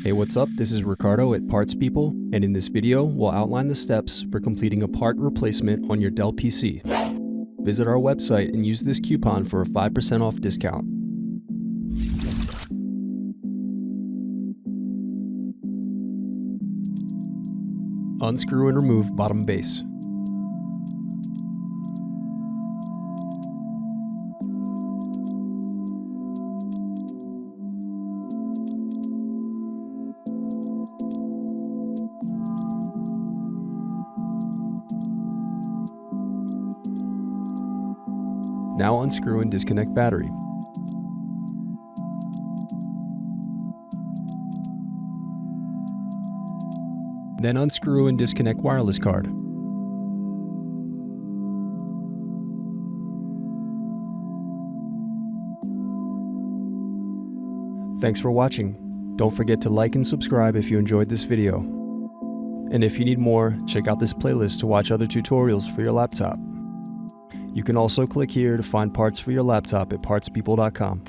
Hey, what's up? This is Ricardo at Parts People, and in this video, we'll outline the steps for completing a part replacement on your Dell PC. Visit our website and use this coupon for a 5% off discount. Unscrew and remove bottom base. Now unscrew and disconnect battery. Then unscrew and disconnect wireless card. Thanks for watching. Don't forget to like and subscribe if you enjoyed this video. And if you need more, check out this playlist to watch other tutorials for your laptop. You can also click here to find parts for your laptop at partspeople.com.